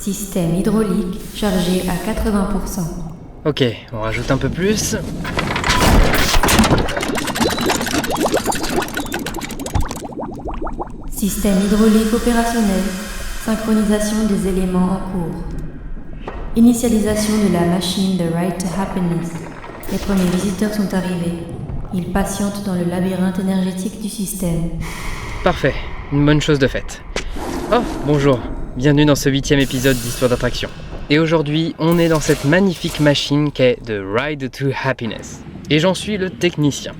Système hydraulique chargé à 80%. Ok, on rajoute un peu plus. Système hydraulique opérationnel. Synchronisation des éléments en cours. Initialisation de la machine The Ride to Happiness. Les premiers visiteurs sont arrivés. Ils patientent dans le labyrinthe énergétique du système. Parfait, une bonne chose de faite. Oh, bonjour, bienvenue dans ce 8e épisode d'Histoire d'attraction. Et aujourd'hui, on est dans cette magnifique machine qu'est The Ride to Happiness. Et j'en suis le technicien.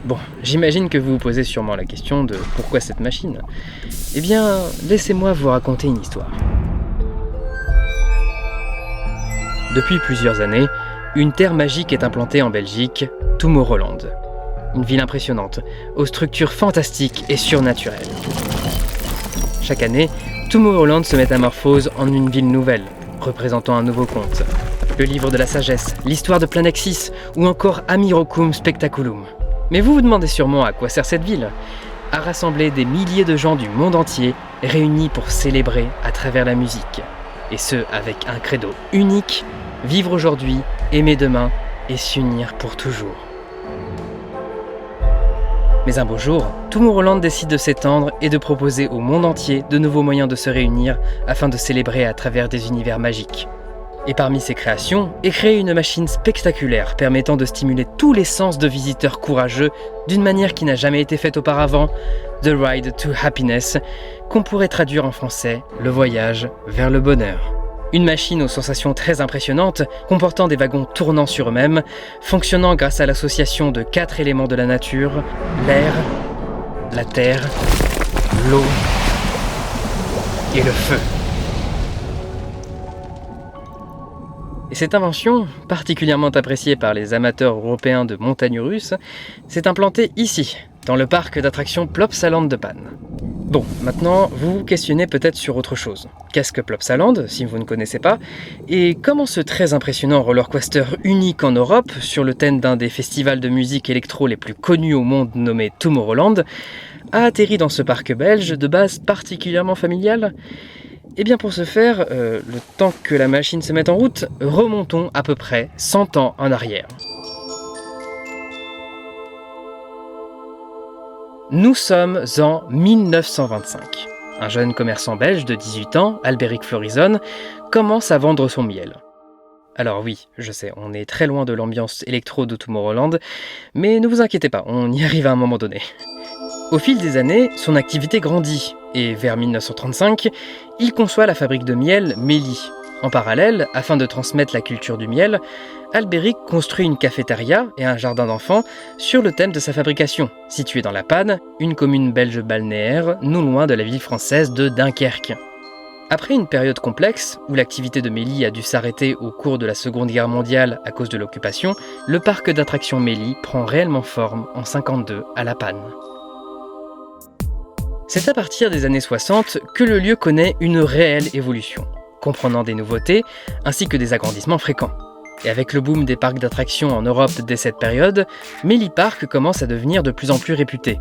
Bon, j'imagine que vous vous posez sûrement la question de pourquoi cette machine. Eh bien, laissez-moi vous raconter une histoire. Depuis plusieurs années, une terre magique est implantée en Belgique, Tomorrowland. Une ville impressionnante, aux structures fantastiques et surnaturelles. Chaque année, Tomorrowland se métamorphose en une ville nouvelle, représentant un nouveau conte. Le livre de la sagesse, l'histoire de Planexis ou encore Amirocum Spectaculum. Mais vous vous demandez sûrement à quoi sert cette ville ? À rassembler des milliers de gens du monde entier réunis pour célébrer à travers la musique. Et ce, avec un credo unique, vivre aujourd'hui, aimer demain et s'unir pour toujours. Mais un beau jour, Tomorrowland décide de s'étendre et de proposer au monde entier de nouveaux moyens de se réunir afin de célébrer à travers des univers magiques. Et parmi ces créations est créée une machine spectaculaire permettant de stimuler tous les sens de visiteurs courageux d'une manière qui n'a jamais été faite auparavant, The Ride to Happiness, qu'on pourrait traduire en français le voyage vers le bonheur. Une machine aux sensations très impressionnantes, comportant des wagons tournant sur eux-mêmes, fonctionnant grâce à l'association de 4 éléments de la nature, l'air, la terre, l'eau et le feu. Et cette invention, particulièrement appréciée par les amateurs européens de montagnes russes, s'est implantée ici, dans le parc d'attractions Plopsaland de Panne. Bon, maintenant, vous vous questionnez peut-être sur autre chose. Qu'est-ce que Plopsaland, si vous ne connaissez pas, et comment ce très impressionnant rollercoaster unique en Europe, sur le thème d'un des festivals de musique électro les plus connus au monde nommé Tomorrowland, a atterri dans ce parc belge de base particulièrement familiale ? Eh bien pour ce faire, le temps que la machine se mette en route, remontons à peu près 100 ans en arrière. Nous sommes en 1925. Un jeune commerçant belge de 18 ans, Albéric Florisson, commence à vendre son miel. Alors oui, je sais, on est très loin de l'ambiance électro de Tomorrowland, mais ne vous inquiétez pas, on y arrive à un moment donné. Au fil des années, son activité grandit, et vers 1935, il conçoit la fabrique de miel Mélie. En parallèle, afin de transmettre la culture du miel, Albéric construit une cafétéria et un jardin d'enfants sur le thème de sa fabrication, situé dans la Panne, une commune belge balnéaire, non loin de la ville française de Dunkerque. Après une période complexe, où l'activité de Mélie a dû s'arrêter au cours de la Seconde Guerre mondiale à cause de l'occupation, le parc d'attractions Mélie prend réellement forme en 1952 à la Panne. C'est à partir des années 60 que le lieu connaît une réelle évolution, comprenant des nouveautés ainsi que des agrandissements fréquents. Et avec le boom des parcs d'attractions en Europe dès cette période, Mélie Park commence à devenir de plus en plus réputé.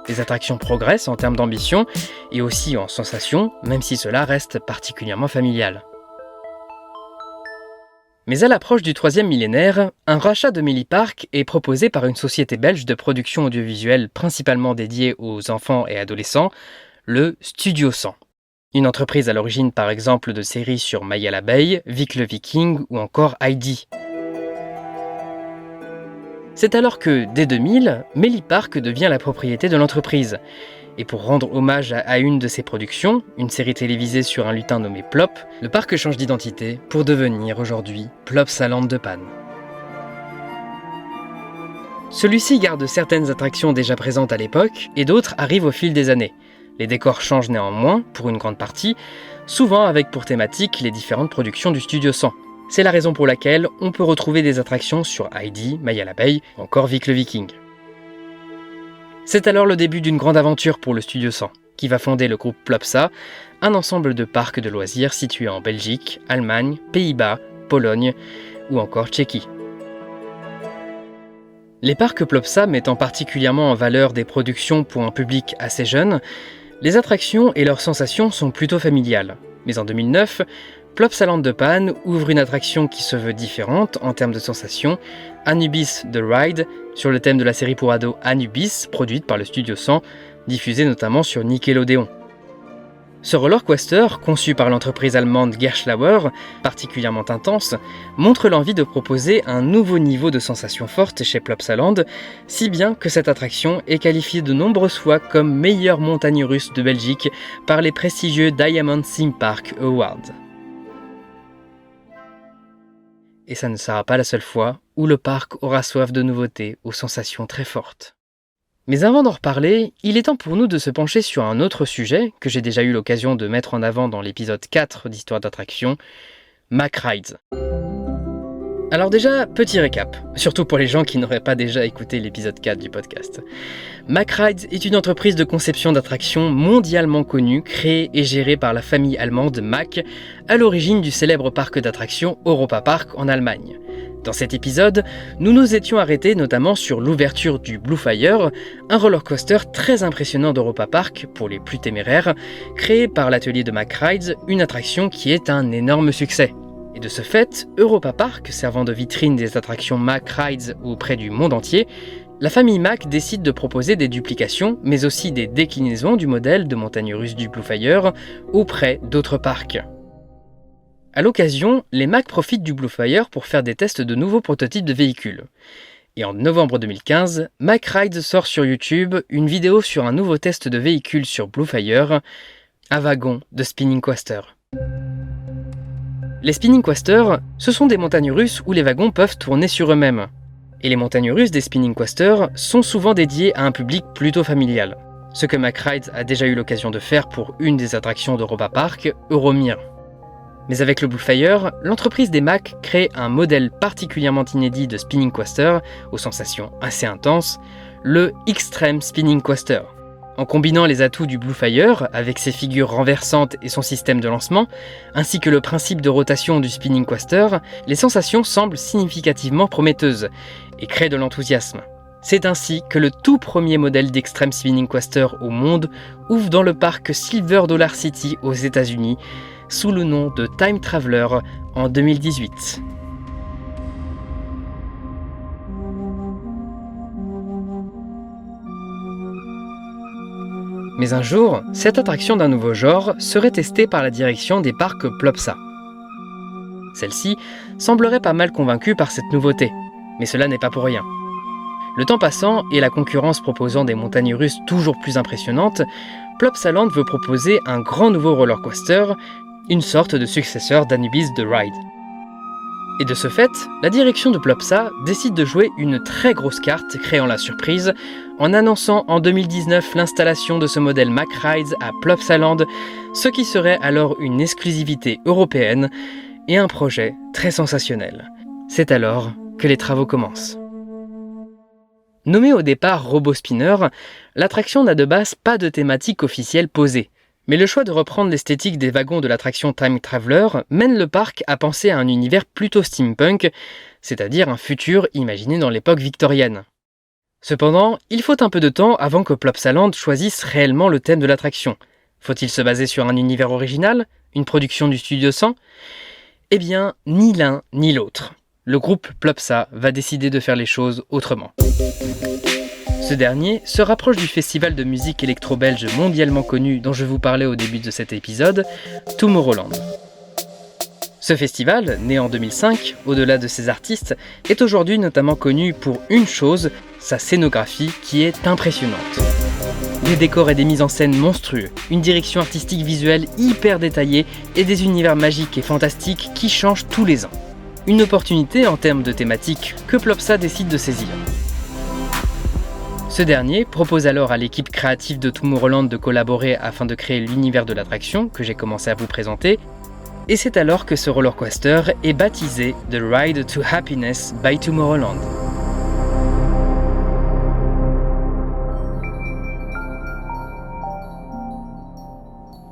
Les attractions progressent en termes d'ambition et aussi en sensations, même si cela reste particulièrement familial. Mais à l'approche du 3e millénaire, un rachat de Mélie Park est proposé par une société belge de production audiovisuelle principalement dédiée aux enfants et adolescents, le Studio 100. Une entreprise à l'origine par exemple de séries sur Maya l'abeille, Vic le Viking ou encore Heidi. C'est alors que, dès 2000, Mélie Park devient la propriété de l'entreprise. Et pour rendre hommage à une de ses productions, une série télévisée sur un lutin nommé Plop, le parc change d'identité pour devenir aujourd'hui Plopsaland de Panne. Celui-ci garde certaines attractions déjà présentes à l'époque et d'autres arrivent au fil des années. Les décors changent néanmoins, pour une grande partie, souvent avec pour thématique les différentes productions du Studio 100. C'est la raison pour laquelle on peut retrouver des attractions sur Heidi, Maya l'abeille ou encore Vic le Viking. C'est alors le début d'une grande aventure pour le Studio 100, qui va fonder le groupe Plopsa, un ensemble de parcs de loisirs situés en Belgique, Allemagne, Pays-Bas, Pologne ou encore Tchéquie. Les parcs Plopsa mettant particulièrement en valeur des productions pour un public assez jeune, les attractions et leurs sensations sont plutôt familiales. Mais en 2009, Plopsaland de Pan ouvre une attraction qui se veut différente en termes de sensations, Anubis The Ride, sur le thème de la série pour ados Anubis, produite par le Studio 100, diffusée notamment sur Nickelodeon. Ce roller coaster, conçu par l'entreprise allemande Gerstlauer, particulièrement intense, montre l'envie de proposer un nouveau niveau de sensations fortes chez Plopsaland, si bien que cette attraction est qualifiée de nombreuses fois comme meilleure montagne russe de Belgique par les prestigieux Diamond Theme Park Awards. Et ça ne sera pas la seule fois où le parc aura soif de nouveautés aux sensations très fortes. Mais avant d'en reparler, il est temps pour nous de se pencher sur un autre sujet que j'ai déjà eu l'occasion de mettre en avant dans l'épisode 4 d'Histoire d'attraction, Mack Rides. Alors déjà, petit récap, surtout pour les gens qui n'auraient pas déjà écouté l'épisode 4 du podcast. Mack Rides est une entreprise de conception d'attractions mondialement connue, créée et gérée par la famille allemande Mack, à l'origine du célèbre parc d'attractions Europa Park en Allemagne. Dans cet épisode, nous nous étions arrêtés notamment sur l'ouverture du Blue Fire, un roller coaster très impressionnant d'Europa Park pour les plus téméraires, créé par l'atelier de Mack Rides, une attraction qui est un énorme succès. Et de ce fait, Europa Park, servant de vitrine des attractions Mack Rides auprès du monde entier, la famille Mack décide de proposer des duplications, mais aussi des déclinaisons du modèle de montagne russe du Blue Fire auprès d'autres parcs. À l'occasion, les Mack profitent du Blue Fire pour faire des tests de nouveaux prototypes de véhicules. Et en novembre 2015, Mack Rides sort sur YouTube une vidéo sur un nouveau test de véhicule sur Blue Fire, un wagon de spinning coaster. Les spinning coasters, ce sont des montagnes russes où les wagons peuvent tourner sur eux-mêmes. Et les montagnes russes des spinning coasters sont souvent dédiées à un public plutôt familial, ce que Mack Rides a déjà eu l'occasion de faire pour une des attractions d'Europa Park, Euromir. Mais avec le Blue Fire, l'entreprise des Mack crée un modèle particulièrement inédit de spinning coaster, aux sensations assez intenses, le Extreme Spinning Coaster. En combinant les atouts du Blue Fire, avec ses figures renversantes et son système de lancement, ainsi que le principe de rotation du spinning coaster, les sensations semblent significativement prometteuses et créent de l'enthousiasme. C'est ainsi que le tout premier modèle d'Extreme Spinning Coaster au monde ouvre dans le parc Silver Dollar City aux États-Unis, sous le nom de Time Traveler en 2018. Mais un jour, cette attraction d'un nouveau genre serait testée par la direction des parcs Plopsa. Celle-ci semblerait pas mal convaincue par cette nouveauté, mais cela n'est pas pour rien. Le temps passant et la concurrence proposant des montagnes russes toujours plus impressionnantes, Plopsaland veut proposer un grand nouveau roller coaster, une sorte de successeur d'Anubis The Ride. Et de ce fait, la direction de Plopsa décide de jouer une très grosse carte créant la surprise en annonçant en 2019 l'installation de ce modèle Mack Rides à Plopsaland, ce qui serait alors une exclusivité européenne et un projet très sensationnel. C'est alors que les travaux commencent. Nommée au départ Robo Spinner, l'attraction n'a de base pas de thématique officielle posée. Mais le choix de reprendre l'esthétique des wagons de l'attraction Time Traveler mène le parc à penser à un univers plutôt steampunk, c'est-à-dire un futur imaginé dans l'époque victorienne. Cependant, il faut un peu de temps avant que Plopsaland choisisse réellement le thème de l'attraction. Faut-il se baser sur un univers original, une production du Studio 100 ? Eh bien, ni l'un ni l'autre. Le groupe Plopsa va décider de faire les choses autrement. Ce dernier se rapproche du festival de musique électro-belge mondialement connu dont je vous parlais au début de cet épisode, Tomorrowland. Ce festival, né en 2005, au-delà de ses artistes, est aujourd'hui notamment connu pour une chose, sa scénographie qui est impressionnante. Des décors et des mises en scène monstrueux, une direction artistique visuelle hyper détaillée et des univers magiques et fantastiques qui changent tous les ans. Une opportunité en termes de thématique que Plopsa décide de saisir. Ce dernier propose alors à l'équipe créative de Tomorrowland de collaborer afin de créer l'univers de l'attraction que j'ai commencé à vous présenter, et c'est alors que ce roller coaster est baptisé The Ride to Happiness by Tomorrowland.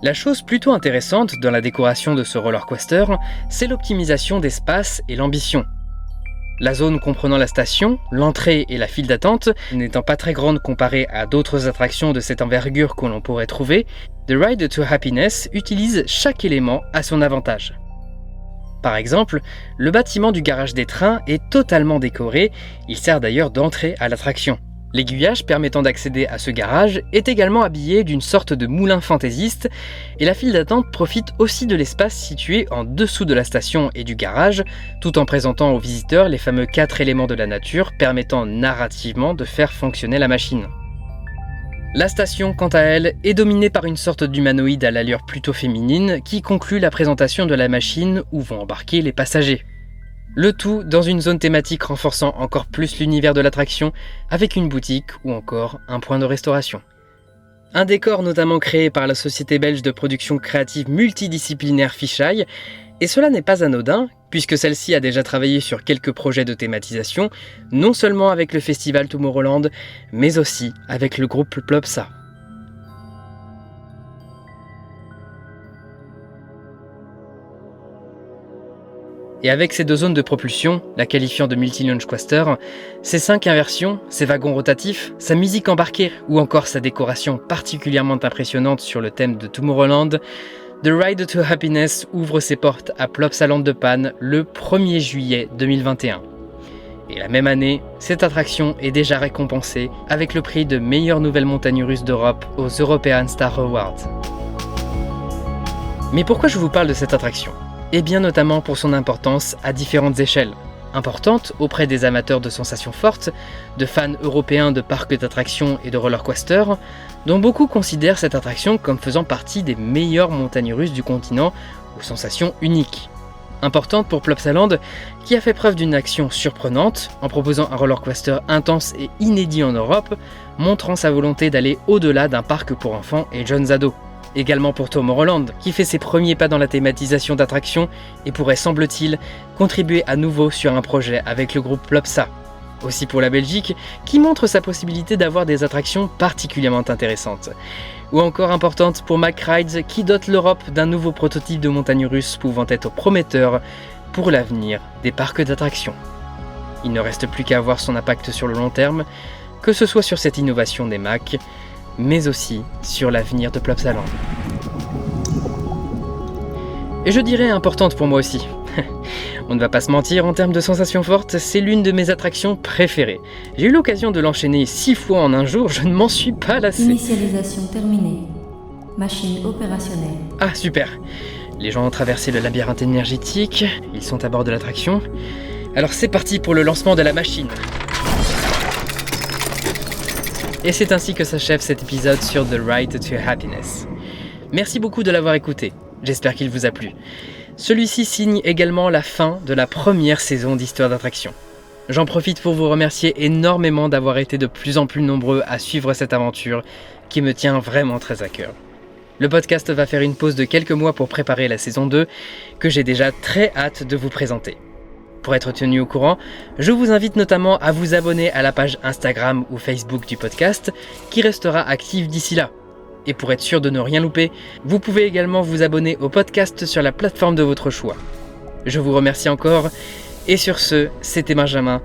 La chose plutôt intéressante dans la décoration de ce roller coaster, c'est l'optimisation d'espace et l'ambition. La zone comprenant la station, l'entrée et la file d'attente, n'étant pas très grande comparée à d'autres attractions de cette envergure que l'on pourrait trouver, The Ride to Happiness utilise chaque élément à son avantage. Par exemple, le bâtiment du garage des trains est totalement décoré, il sert d'ailleurs d'entrée à l'attraction. L'aiguillage permettant d'accéder à ce garage est également habillé d'une sorte de moulin fantaisiste et la file d'attente profite aussi de l'espace situé en dessous de la station et du garage, tout en présentant aux visiteurs les fameux 4 éléments de la nature permettant narrativement de faire fonctionner la machine. La station, quant à elle, est dominée par une sorte d'humanoïde à l'allure plutôt féminine qui conclut la présentation de la machine où vont embarquer les passagers. Le tout dans une zone thématique renforçant encore plus l'univers de l'attraction avec une boutique ou encore un point de restauration. Un décor notamment créé par la société belge de production créative multidisciplinaire Fisheye, et cela n'est pas anodin puisque celle-ci a déjà travaillé sur quelques projets de thématisation, non seulement avec le festival Tomorrowland, mais aussi avec le groupe Plopsa. Et avec ces 2 zones de propulsion, la qualifiant de multi-launch coaster, ses 5 inversions, ses wagons rotatifs, sa musique embarquée ou encore sa décoration particulièrement impressionnante sur le thème de Tomorrowland, The Ride to Happiness ouvre ses portes à Plopsaland de Panne le 1er juillet 2021. Et la même année, cette attraction est déjà récompensée avec le prix de meilleure nouvelle montagne russe d'Europe aux European Star Awards. Mais pourquoi je vous parle de cette attraction ? Et bien notamment pour son importance à différentes échelles. Importante auprès des amateurs de sensations fortes, de fans européens de parcs d'attractions et de roller coasters, dont beaucoup considèrent cette attraction comme faisant partie des meilleures montagnes russes du continent aux sensations uniques. Importante pour Plopsaland, qui a fait preuve d'une action surprenante en proposant un roller coaster intense et inédit en Europe, montrant sa volonté d'aller au-delà d'un parc pour enfants et jeunes ados. Également pour Tomorrowland, qui fait ses premiers pas dans la thématisation d'attractions et pourrait, semble-t-il, contribuer à nouveau sur un projet avec le groupe Plopsa. Aussi pour la Belgique, qui montre sa possibilité d'avoir des attractions particulièrement intéressantes. Ou encore importante pour Mack Rides, qui dote l'Europe d'un nouveau prototype de montagne russe pouvant être prometteur pour l'avenir des parcs d'attractions. Il ne reste plus qu'à voir son impact sur le long terme, que ce soit sur cette innovation des Mack, mais aussi sur l'avenir de Plopsaland. Et je dirais importante pour moi aussi. On ne va pas se mentir, en termes de sensations fortes, c'est l'une de mes attractions préférées. J'ai eu l'occasion de l'enchaîner 6 fois en un jour, je ne m'en suis pas lassé. Initialisation terminée. Machine opérationnelle. Ah super. Les gens ont traversé le labyrinthe énergétique, ils sont à bord de l'attraction. Alors c'est parti pour le lancement de la machine. Et c'est ainsi que s'achève cet épisode sur The Ride to Happiness. Merci beaucoup de l'avoir écouté, j'espère qu'il vous a plu. Celui-ci signe également la fin de la première saison d'Histoire d'attraction. J'en profite pour vous remercier énormément d'avoir été de plus en plus nombreux à suivre cette aventure qui me tient vraiment très à cœur. Le podcast va faire une pause de quelques mois pour préparer la saison 2 que j'ai déjà très hâte de vous présenter. Pour être tenu au courant, je vous invite notamment à vous abonner à la page Instagram ou Facebook du podcast qui restera active d'ici là. Et pour être sûr de ne rien louper, vous pouvez également vous abonner au podcast sur la plateforme de votre choix. Je vous remercie encore, et sur ce, c'était Benjamin,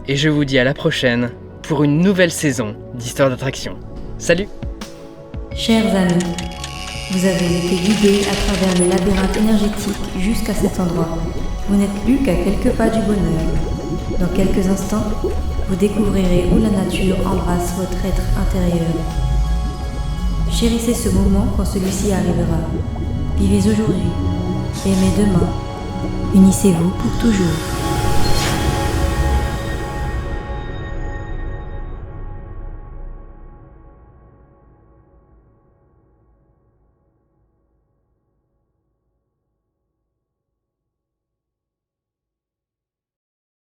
et je vous dis à la prochaine pour une nouvelle saison d'Histoire d'attraction. Salut! Chers amis, vous avez été guidés à travers les labyrinthes énergétiques jusqu'à cet endroit. Vous n'êtes plus qu'à quelques pas du bonheur. Dans quelques instants, vous découvrirez où la nature embrasse votre être intérieur. Chérissez ce moment quand celui-ci arrivera. Vivez aujourd'hui, aimez demain. Unissez-vous pour toujours.